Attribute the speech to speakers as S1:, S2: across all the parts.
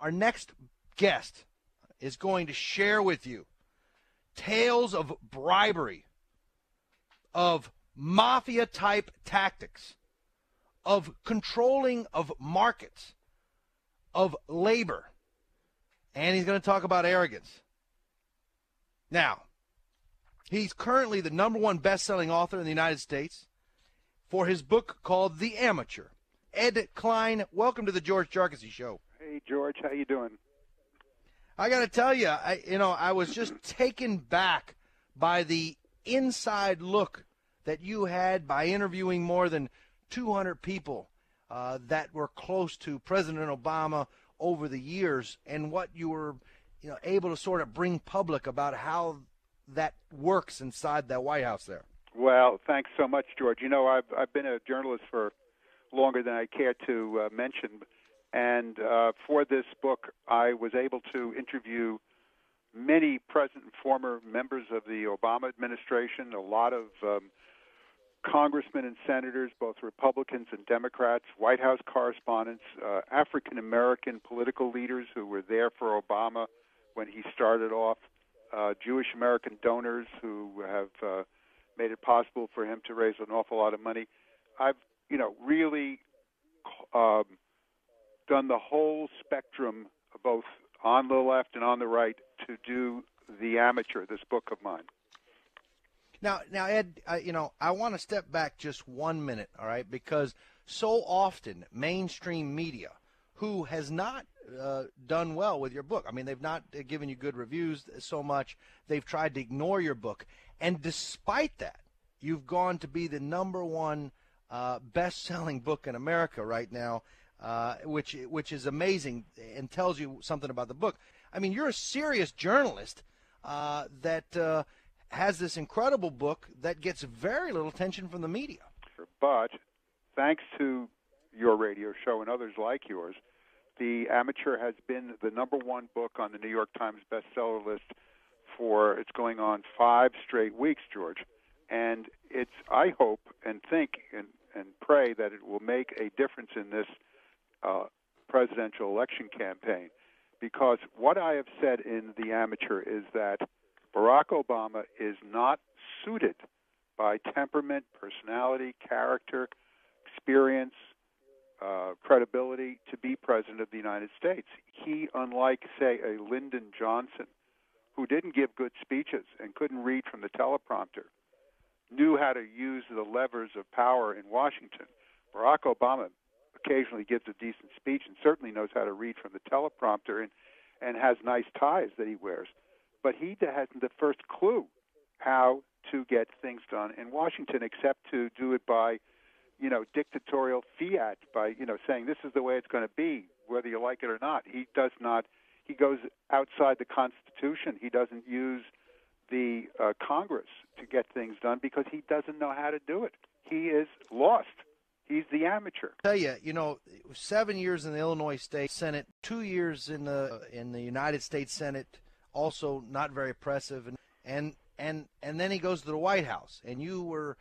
S1: Our next guest is going to share with you tales of bribery, of mafia-type tactics, of controlling of markets, of labor, and he's going to talk about arrogance. Now, he's currently the #1 best-selling author in the United States for his book called The Amateur. Ed Klein, welcome to the George Jarkesy Show.
S2: Hey, George, how you doing?
S1: I got to tell you, I was just taken back by the inside look that you had by interviewing more than 200 people that were close to President Obama over the years, and what you were, able to sort of bring public about how that works inside that White House there.
S2: Well, thanks so much, George. I've been a journalist for longer than I care to mention, and for this book, I was able to interview many present and former members of the Obama administration, a lot of congressmen and senators, both Republicans and Democrats, White House correspondents, African-American political leaders who were there for Obama when he started off, Jewish American donors who have made it possible for him to raise an awful lot of money. I've, really done the whole spectrum, both on the left and on the right, to do The Amateur, this book of mine.
S1: Now, Ed, I want to step back just 1 minute, all right, because so often mainstream media, who has not done well with your book, I mean, they've not given you good reviews so much, they've tried to ignore your book, and despite that, you've gone to be the #1 best-selling book in America right now, which is amazing and tells you something about the book. I mean, you're a serious journalist that has this incredible book that gets very little attention from the media.
S2: But thanks to your radio show and others like yours, The Amateur has been the #1 book on the New York Times bestseller list it's going on 5 straight weeks, George. And I hope and think and pray that it will make a difference in this presidential election campaign. Because what I have said in The Amateur is that Barack Obama is not suited by temperament, personality, character, experience, credibility to be president of the United States. He, unlike, say, a Lyndon Johnson, who didn't give good speeches and couldn't read from the teleprompter, knew how to use the levers of power in Washington. Barack Obama occasionally gives a decent speech and certainly knows how to read from the teleprompter and has nice ties that he wears. But he hasn't the first clue how to get things done in Washington, except to do it by, dictatorial fiat, by, saying this is the way it's going to be, whether you like it or not. He does not. He goes outside the Constitution. He doesn't use the Congress to get things done because he doesn't know how to do it. He is lost. He's the amateur.
S1: I tell you, 7 years in the Illinois State Senate, 2 years in the United States Senate, also not very impressive, and then he goes to the White House, and you were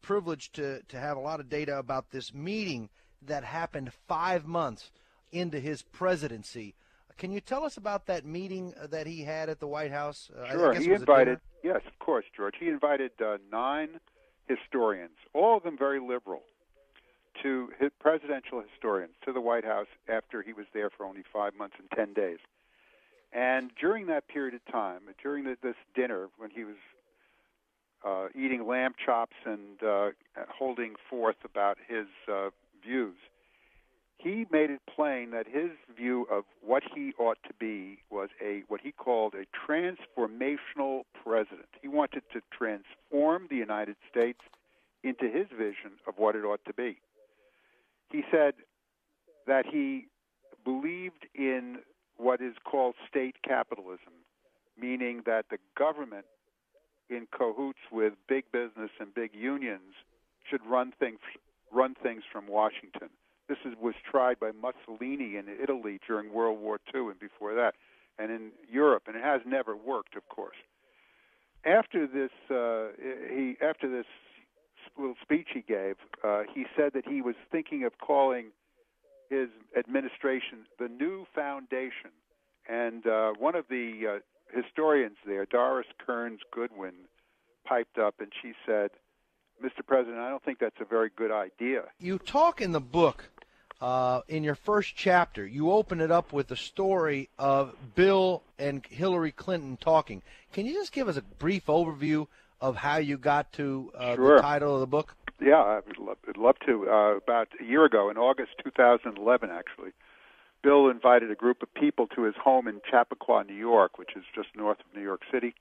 S1: privileged to have a lot of data about this meeting that happened 5 months into his presidency. Can you tell us about that meeting that he had at the White House?
S2: Sure. He invited, yes, of course, George. He invited 9 historians, all of them very liberal, to his presidential historians, to the White House after he was there for only 5 months and 10 days. And during that period of time, during this dinner, when he was eating lamb chops and holding forth about his views, he made it plain that his view of what he ought to be was what he called a transformational president. He wanted to transform the United States into his vision of what it ought to be. He said that he believed in what is called state capitalism, meaning that the government, in cahoots with big business and big unions, should run things from Washington. This was tried by Mussolini in Italy during World War II and before that, and in Europe, and it has never worked, of course. After this little speech he gave, he said that he was thinking of calling his administration the new foundation. And one of the historians there, Doris Kearns Goodwin, piped up and she said, "Mr. President, I don't think that's a very good idea."
S1: You talk in the book, in your first chapter, you open it up with the story of Bill and Hillary Clinton talking. Can you just give us a brief overview of how you got to
S2: Sure.
S1: the title of the book?
S2: Yeah, I'd love to. About a year ago, in August 2011, actually, Bill invited a group of people to his home in Chappaqua, New York, which is just north of New York City.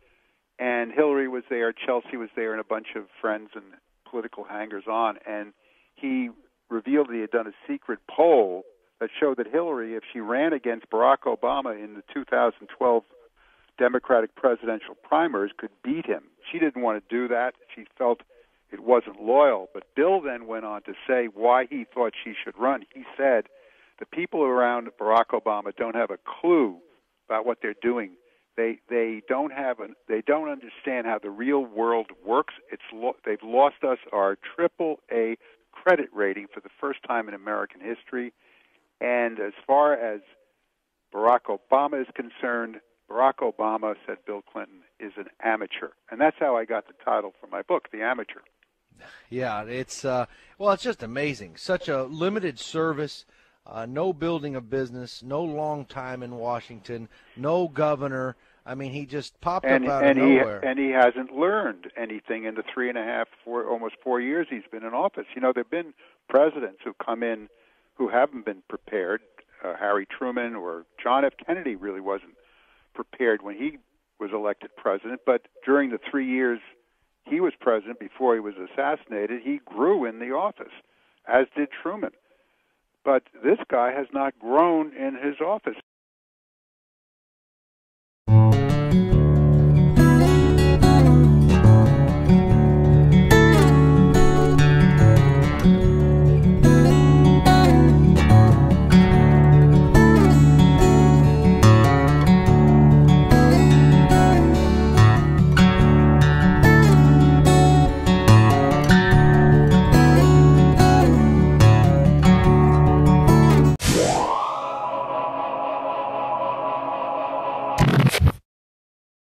S2: And Hillary was there, Chelsea was there, and a bunch of friends and political hangers-on. And he revealed that he had done a secret poll that showed that Hillary, if she ran against Barack Obama in the 2012 Democratic presidential primaries, could beat him. She didn't want to do that. She felt it wasn't loyal. But Bill then went on to say why he thought she should run. He said, the people around Barack Obama don't have a clue about what they're doing. They don't understand how the real world works. They've lost us our AAA credit rating for the first time in American history. And as far as Barack Obama is concerned, Barack Obama, said Bill Clinton, is an amateur. And that's how I got the title for my book, The Amateur.
S1: Yeah, it's it's just amazing. Such a limited service, no building a business, no long time in Washington, no governor. I mean, he just popped up out of nowhere.
S2: And he hasn't learned anything in the almost 4 years he's been in office. You know, there have been presidents who come in who haven't been prepared. Harry Truman or John F. Kennedy really wasn't prepared when he was elected president. But during the 3 years he was president before he was assassinated, he grew in the office, as did Truman. But this guy has not grown in his office.